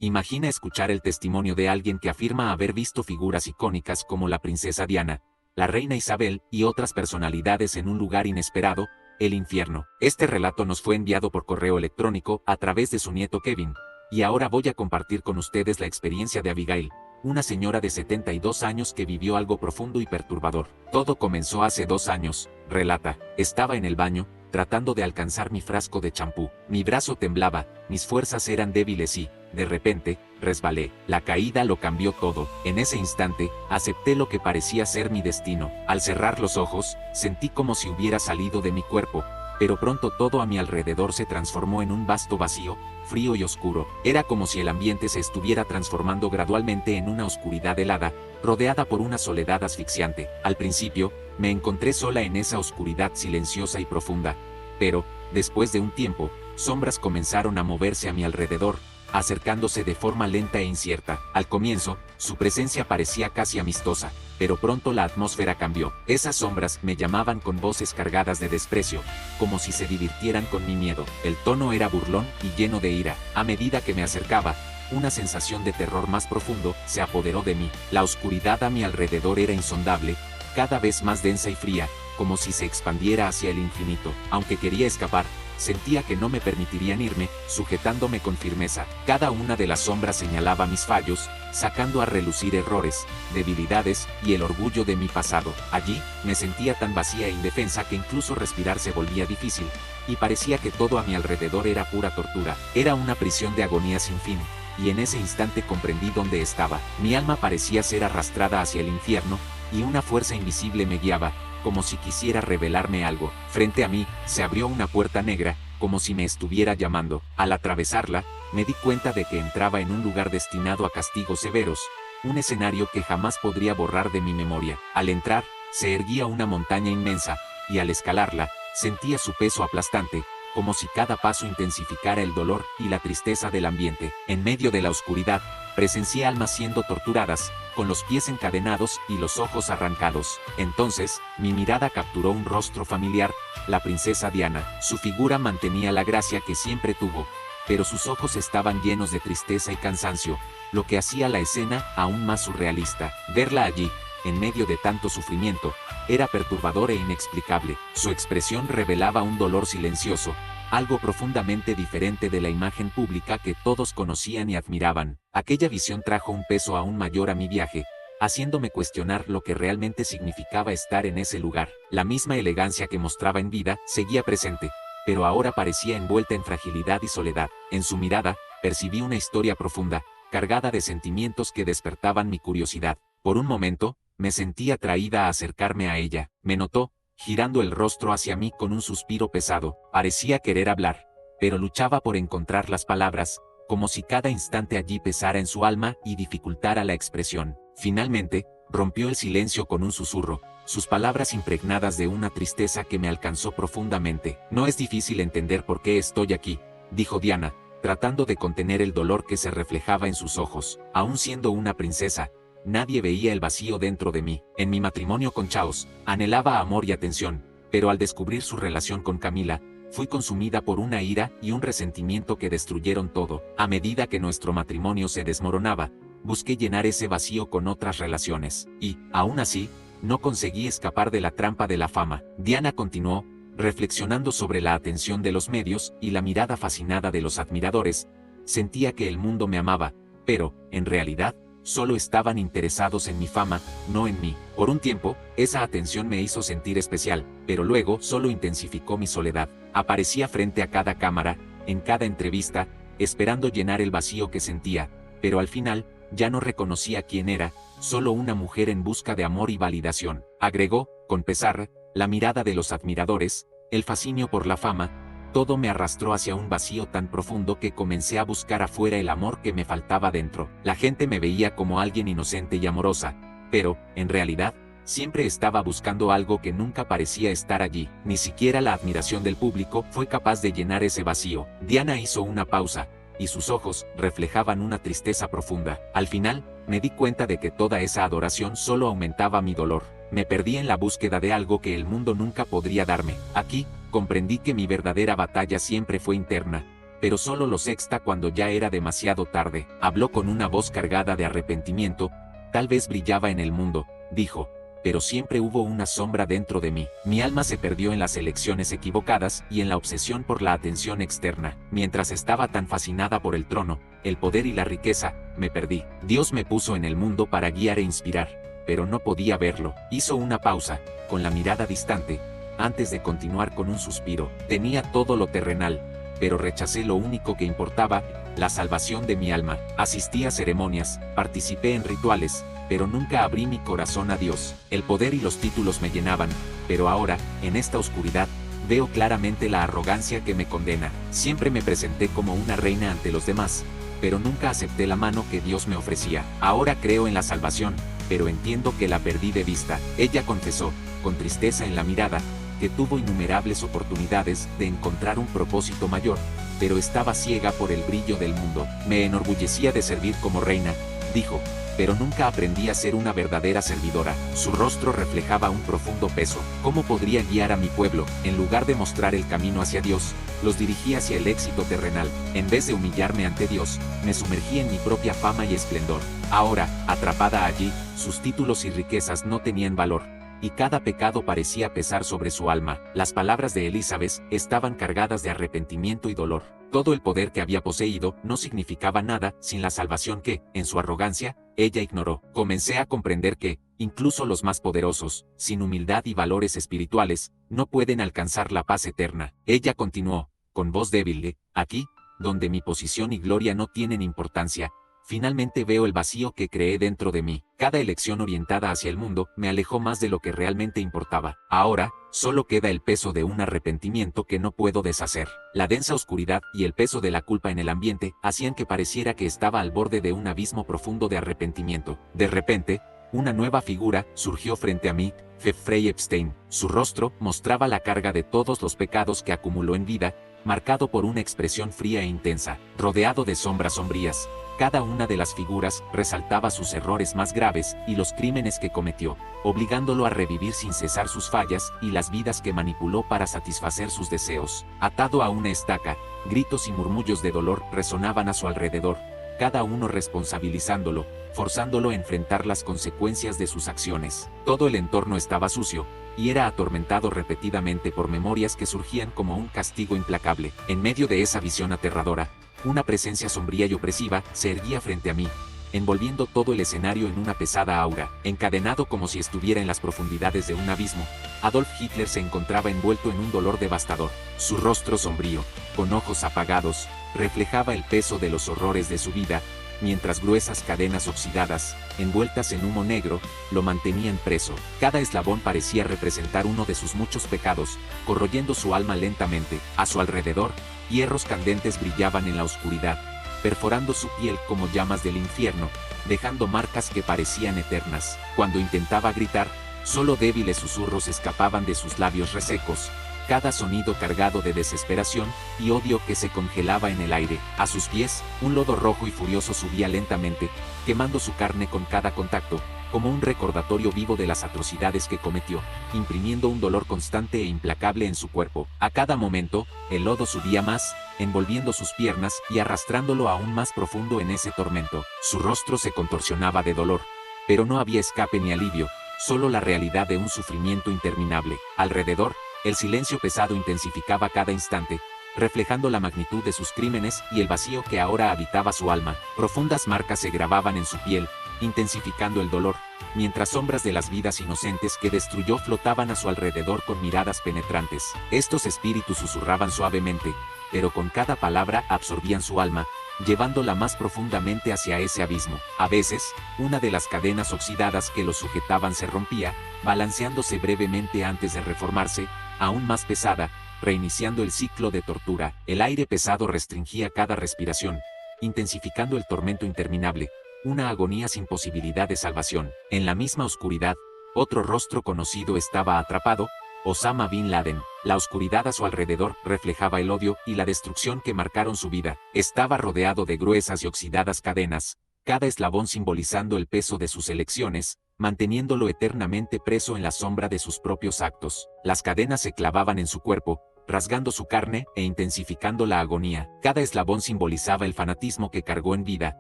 Imagina escuchar el testimonio de alguien que afirma haber visto figuras icónicas como la princesa Diana, la reina Isabel y otras personalidades en un lugar inesperado, el infierno. Este relato nos fue enviado por correo electrónico a través de su nieto Kevin, y ahora voy a compartir con ustedes la experiencia de Abigail, una señora de 72 años que vivió algo profundo y perturbador. Todo comenzó hace 2 años, relata. Estaba en el baño, tratando de alcanzar mi frasco de champú. Mi brazo temblaba, mis fuerzas eran débiles y, de repente, resbalé. La caída lo cambió todo. En ese instante, acepté lo que parecía ser mi destino. Al cerrar los ojos, sentí como si hubiera salido de mi cuerpo, pero pronto todo a mi alrededor se transformó en un vasto vacío, frío y oscuro. Era como si el ambiente se estuviera transformando gradualmente en una oscuridad helada, rodeada por una soledad asfixiante. Al principio, me encontré sola en esa oscuridad silenciosa y profunda, pero, después de un tiempo, sombras comenzaron a moverse a mi alrededor, acercándose de forma lenta e incierta. Al comienzo, su presencia parecía casi amistosa, pero pronto la atmósfera cambió. Esas sombras me llamaban con voces cargadas de desprecio, como si se divirtieran con mi miedo. El tono era burlón y lleno de ira. A medida que me acercaba, una sensación de terror más profundo se apoderó de mí. La oscuridad a mi alrededor era insondable, cada vez más densa y fría, como si se expandiera hacia el infinito. Aunque quería escapar, sentía que no me permitirían irme, sujetándome con firmeza. Cada una de las sombras señalaba mis fallos, sacando a relucir errores, debilidades y el orgullo de mi pasado. Allí, me sentía tan vacía e indefensa que incluso respirar se volvía difícil, y parecía que todo a mi alrededor era pura tortura. Era una prisión de agonía sin fin, y en ese instante comprendí dónde estaba. Mi alma parecía ser arrastrada hacia el infierno, y una fuerza invisible me guiaba, como si quisiera revelarme algo. Frente a mí, se abrió una puerta negra, como si me estuviera llamando. Al atravesarla, me di cuenta de que entraba en un lugar destinado a castigos severos, un escenario que jamás podría borrar de mi memoria. Al entrar, se erguía una montaña inmensa, y al escalarla, sentía su peso aplastante, como si cada paso intensificara el dolor y la tristeza del ambiente. En medio de la oscuridad, presencié almas siendo torturadas, con los pies encadenados y los ojos arrancados. Entonces, mi mirada capturó un rostro familiar, la princesa Diana. Su figura mantenía la gracia que siempre tuvo, pero sus ojos estaban llenos de tristeza y cansancio, lo que hacía la escena aún más surrealista. Verla allí, en medio de tanto sufrimiento, era perturbador e inexplicable. Su expresión revelaba un dolor silencioso, algo profundamente diferente de la imagen pública que todos conocían y admiraban. Aquella visión trajo un peso aún mayor a mi viaje, haciéndome cuestionar lo que realmente significaba estar en ese lugar. La misma elegancia que mostraba en vida seguía presente, pero ahora parecía envuelta en fragilidad y soledad. En su mirada, percibí una historia profunda, cargada de sentimientos que despertaban mi curiosidad. Por un momento, me sentí atraída a acercarme a ella. Me notó, girando el rostro hacia mí con un suspiro pesado. Parecía querer hablar, pero luchaba por encontrar las palabras, como si cada instante allí pesara en su alma y dificultara la expresión. Finalmente, rompió el silencio con un susurro, sus palabras impregnadas de una tristeza que me alcanzó profundamente. No es difícil entender por qué estoy aquí, dijo Diana, tratando de contener el dolor que se reflejaba en sus ojos. Aún siendo una princesa, nadie veía el vacío dentro de mí. En mi matrimonio con Chaos, anhelaba amor y atención, pero al descubrir su relación con Camila, fui consumida por una ira y un resentimiento que destruyeron todo. A medida que nuestro matrimonio se desmoronaba, busqué llenar ese vacío con otras relaciones, y, aún así, no conseguí escapar de la trampa de la fama. Diana continuó, reflexionando sobre la atención de los medios y la mirada fascinada de los admiradores. Sentía que el mundo me amaba, pero, en realidad, solo estaban interesados en mi fama, no en mí. Por un tiempo, esa atención me hizo sentir especial, pero luego solo intensificó mi soledad. Aparecía frente a cada cámara, en cada entrevista, esperando llenar el vacío que sentía, pero al final, ya no reconocía quién era, solo una mujer en busca de amor y validación. Agregó, con pesar, la mirada de los admiradores, el fascinio por la fama. Todo me arrastró hacia un vacío tan profundo que comencé a buscar afuera el amor que me faltaba dentro. La gente me veía como alguien inocente y amorosa, pero, en realidad, siempre estaba buscando algo que nunca parecía estar allí. Ni siquiera la admiración del público fue capaz de llenar ese vacío. Diana hizo una pausa, y sus ojos reflejaban una tristeza profunda. Al final, me di cuenta de que toda esa adoración solo aumentaba mi dolor. Me perdí en la búsqueda de algo que el mundo nunca podría darme. Aquí, comprendí que mi verdadera batalla siempre fue interna, pero solo lo sexta cuando ya era demasiado tarde. Habló con una voz cargada de arrepentimiento, tal vez brillaba en el mundo, dijo, pero siempre hubo una sombra dentro de mí. Mi alma se perdió en las elecciones equivocadas y en la obsesión por la atención externa. Mientras estaba tan fascinada por el trono, el poder y la riqueza, me perdí. Dios me puso en el mundo para guiar e inspirar, pero no podía verlo. Hizo una pausa, con la mirada distante, antes de continuar con un suspiro. Tenía todo lo terrenal, pero rechacé lo único que importaba, la salvación de mi alma. Asistí a ceremonias, participé en rituales, pero nunca abrí mi corazón a Dios. El poder y los títulos me llenaban, pero ahora, en esta oscuridad, veo claramente la arrogancia que me condena. Siempre me presenté como una reina ante los demás, pero nunca acepté la mano que Dios me ofrecía. Ahora creo en la salvación, pero entiendo que la perdí de vista. Ella confesó, con tristeza en la mirada, que tuvo innumerables oportunidades de encontrar un propósito mayor, pero estaba ciega por el brillo del mundo. Me enorgullecía de servir como reina, dijo, pero nunca aprendí a ser una verdadera servidora. Su rostro reflejaba un profundo peso. ¿Cómo podría guiar a mi pueblo? En lugar de mostrar el camino hacia Dios, los dirigí hacia el éxito terrenal. En vez de humillarme ante Dios, me sumergí en mi propia fama y esplendor. Ahora, atrapada allí, sus títulos y riquezas no tenían valor, y cada pecado parecía pesar sobre su alma. Las palabras de Elizabeth estaban cargadas de arrepentimiento y dolor. Todo el poder que había poseído no significaba nada sin la salvación que, en su arrogancia, ella ignoró. Comencé a comprender que, incluso los más poderosos, sin humildad y valores espirituales, no pueden alcanzar la paz eterna. Ella continuó, con voz débil, aquí, donde mi posición y gloria no tienen importancia, finalmente veo el vacío que creé dentro de mí. Cada elección orientada hacia el mundo me alejó más de lo que realmente importaba. Ahora, solo queda el peso de un arrepentimiento que no puedo deshacer. La densa oscuridad y el peso de la culpa en el ambiente hacían que pareciera que estaba al borde de un abismo profundo de arrepentimiento. De repente, una nueva figura surgió frente a mí, Jeffrey Epstein. Su rostro mostraba la carga de todos los pecados que acumuló en vida, marcado por una expresión fría e intensa, rodeado de sombras sombrías. Cada una de las figuras resaltaba sus errores más graves y los crímenes que cometió, obligándolo a revivir sin cesar sus fallas y las vidas que manipuló para satisfacer sus deseos. Atado a una estaca, gritos y murmullos de dolor resonaban a su alrededor, cada uno responsabilizándolo, forzándolo a enfrentar las consecuencias de sus acciones. Todo el entorno estaba sucio, y era atormentado repetidamente por memorias que surgían como un castigo implacable. En medio de esa visión aterradora, una presencia sombría y opresiva se erguía frente a mí, envolviendo todo el escenario en una pesada aura. Encadenado como si estuviera en las profundidades de un abismo, Adolf Hitler se encontraba envuelto en un dolor devastador. Su rostro sombrío, con ojos apagados, reflejaba el peso de los horrores de su vida, mientras gruesas cadenas oxidadas, envueltas en humo negro, lo mantenían preso. Cada eslabón parecía representar uno de sus muchos pecados, corroyendo su alma lentamente. A su alrededor, hierros candentes brillaban en la oscuridad, perforando su piel como llamas del infierno, dejando marcas que parecían eternas. Cuando intentaba gritar, solo débiles susurros escapaban de sus labios resecos, cada sonido cargado de desesperación y odio que se congelaba en el aire. A sus pies, un lodo rojo y furioso subía lentamente, quemando su carne con cada contacto, como un recordatorio vivo de las atrocidades que cometió, imprimiendo un dolor constante e implacable en su cuerpo. A cada momento, el lodo subía más, envolviendo sus piernas y arrastrándolo aún más profundo en ese tormento. Su rostro se contorsionaba de dolor, pero no había escape ni alivio, solo la realidad de un sufrimiento interminable. Alrededor, el silencio pesado intensificaba cada instante, reflejando la magnitud de sus crímenes y el vacío que ahora habitaba su alma. Profundas marcas se grababan en su piel, intensificando el dolor, mientras sombras de las vidas inocentes que destruyó flotaban a su alrededor con miradas penetrantes. Estos espíritus susurraban suavemente, pero con cada palabra absorbían su alma, llevándola más profundamente hacia ese abismo. A veces, una de las cadenas oxidadas que lo sujetaban se rompía, balanceándose brevemente antes de reformarse, aún más pesada, reiniciando el ciclo de tortura. El aire pesado restringía cada respiración, intensificando el tormento interminable, una agonía sin posibilidad de salvación. En la misma oscuridad, otro rostro conocido estaba atrapado, Osama Bin Laden. La oscuridad a su alrededor reflejaba el odio y la destrucción que marcaron su vida. Estaba rodeado de gruesas y oxidadas cadenas, cada eslabón simbolizando el peso de sus elecciones, manteniéndolo eternamente preso en la sombra de sus propios actos. Las cadenas se clavaban en su cuerpo, rasgando su carne e intensificando la agonía. Cada eslabón simbolizaba el fanatismo que cargó en vida,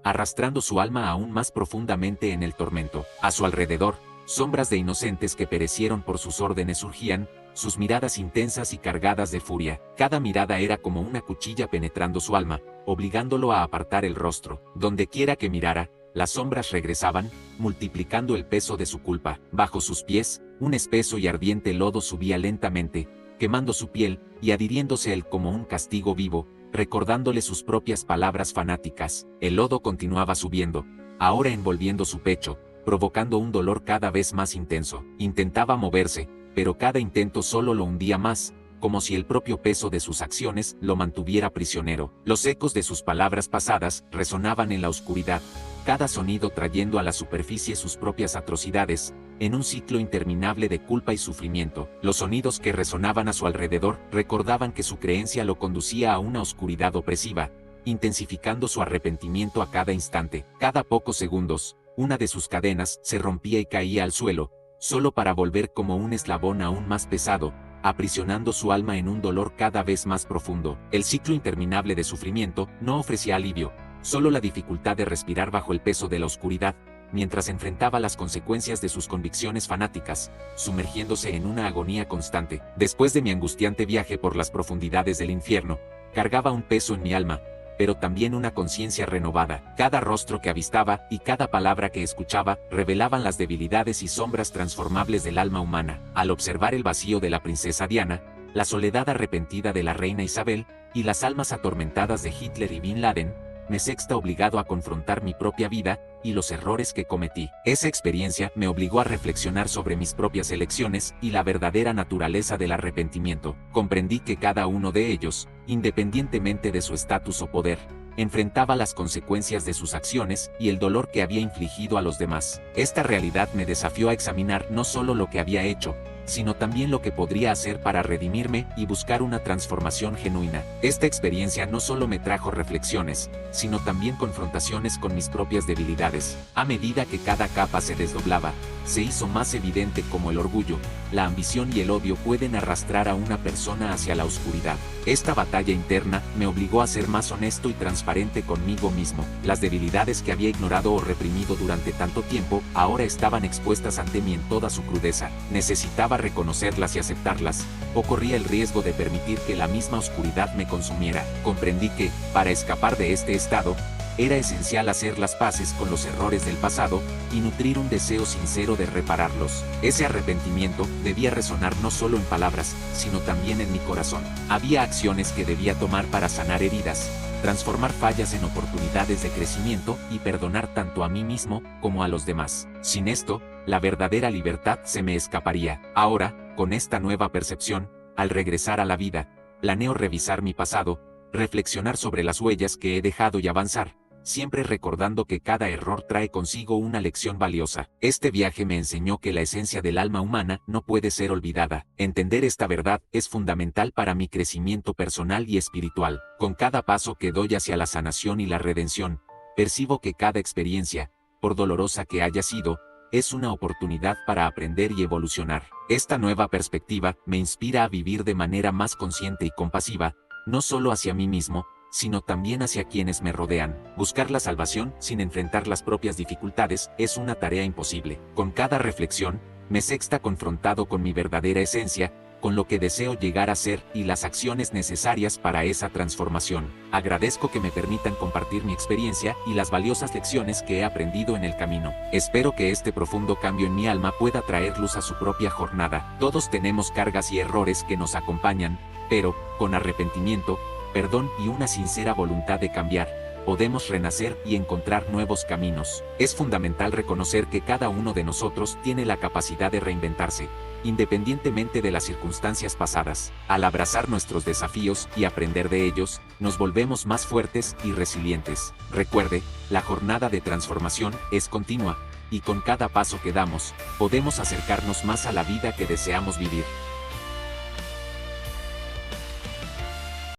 arrastrando su alma aún más profundamente en el tormento. A su alrededor, sombras de inocentes que perecieron por sus órdenes surgían, sus miradas intensas y cargadas de furia. Cada mirada era como una cuchilla penetrando su alma, obligándolo a apartar el rostro. Donde quiera que mirara, las sombras regresaban, multiplicando el peso de su culpa. Bajo sus pies, un espeso y ardiente lodo subía lentamente, quemando su piel y adhiriéndose a él como un castigo vivo, recordándole sus propias palabras fanáticas. El lodo continuaba subiendo, ahora envolviendo su pecho, provocando un dolor cada vez más intenso. Intentaba moverse, pero cada intento solo lo hundía más, como si el propio peso de sus acciones lo mantuviera prisionero. Los ecos de sus palabras pasadas resonaban en la oscuridad, cada sonido trayendo a la superficie sus propias atrocidades, en un ciclo interminable de culpa y sufrimiento. Los sonidos que resonaban a su alrededor recordaban que su creencia lo conducía a una oscuridad opresiva, intensificando su arrepentimiento a cada instante. Cada pocos segundos, una de sus cadenas se rompía y caía al suelo, solo para volver como un eslabón aún más pesado, aprisionando su alma en un dolor cada vez más profundo. El ciclo interminable de sufrimiento no ofrecía alivio, solo la dificultad de respirar bajo el peso de la oscuridad, mientras enfrentaba las consecuencias de sus convicciones fanáticas, sumergiéndose en una agonía constante. Después de mi angustiante viaje por las profundidades del infierno, cargaba un peso en mi alma, pero también una conciencia renovada. Cada rostro que avistaba y cada palabra que escuchaba revelaban las debilidades y sombras transformables del alma humana. Al observar el vacío de la princesa Diana, la soledad arrepentida de la reina Isabel y las almas atormentadas de Hitler y Bin Laden, me sexta obligado a confrontar mi propia vida y los errores que cometí. Esa experiencia me obligó a reflexionar sobre mis propias elecciones y la verdadera naturaleza del arrepentimiento. Comprendí que cada uno de ellos, independientemente de su estatus o poder, enfrentaba las consecuencias de sus acciones y el dolor que había infligido a los demás. Esta realidad me desafió a examinar no solo lo que había hecho, sino también lo que podría hacer para redimirme y buscar una transformación genuina. Esta experiencia no solo me trajo reflexiones, sino también confrontaciones con mis propias debilidades. A medida que cada capa se desdoblaba, se hizo más evidente cómo el orgullo, la ambición y el odio pueden arrastrar a una persona hacia la oscuridad. Esta batalla interna me obligó a ser más honesto y transparente conmigo mismo. Las debilidades que había ignorado o reprimido durante tanto tiempo ahora estaban expuestas ante mí en toda su crudeza. Necesitaba reconocerlas y aceptarlas, o corría el riesgo de permitir que la misma oscuridad me consumiera. Comprendí que, para escapar de este estado, era esencial hacer las paces con los errores del pasado y nutrir un deseo sincero de repararlos. Ese arrepentimiento debía resonar no solo en palabras, sino también en mi corazón. Había acciones que debía tomar para sanar heridas, transformar fallas en oportunidades de crecimiento y perdonar tanto a mí mismo como a los demás. Sin esto, la verdadera libertad se me escaparía. Ahora, con esta nueva percepción, al regresar a la vida, planeo revisar mi pasado, reflexionar sobre las huellas que he dejado y avanzar, siempre recordando que cada error trae consigo una lección valiosa. Este viaje me enseñó que la esencia del alma humana no puede ser olvidada. Entender esta verdad es fundamental para mi crecimiento personal y espiritual. Con cada paso que doy hacia la sanación y la redención, percibo que cada experiencia, por dolorosa que haya sido, es una oportunidad para aprender y evolucionar. Esta nueva perspectiva me inspira a vivir de manera más consciente y compasiva, no solo hacia mí mismo, sino también hacia quienes me rodean. Buscar la salvación sin enfrentar las propias dificultades es una tarea imposible. Con cada reflexión, me sexta confrontado con mi verdadera esencia, con lo que deseo llegar a ser y las acciones necesarias para esa transformación. Agradezco que me permitan compartir mi experiencia y las valiosas lecciones que he aprendido en el camino. Espero que este profundo cambio en mi alma pueda traer luz a su propia jornada. Todos tenemos cargas y errores que nos acompañan, pero, con arrepentimiento, perdón y una sincera voluntad de cambiar, podemos renacer y encontrar nuevos caminos. Es fundamental reconocer que cada uno de nosotros tiene la capacidad de reinventarse, independientemente de las circunstancias pasadas. Al abrazar nuestros desafíos y aprender de ellos, nos volvemos más fuertes y resilientes. Recuerde, la jornada de transformación es continua, y con cada paso que damos, podemos acercarnos más a la vida que deseamos vivir.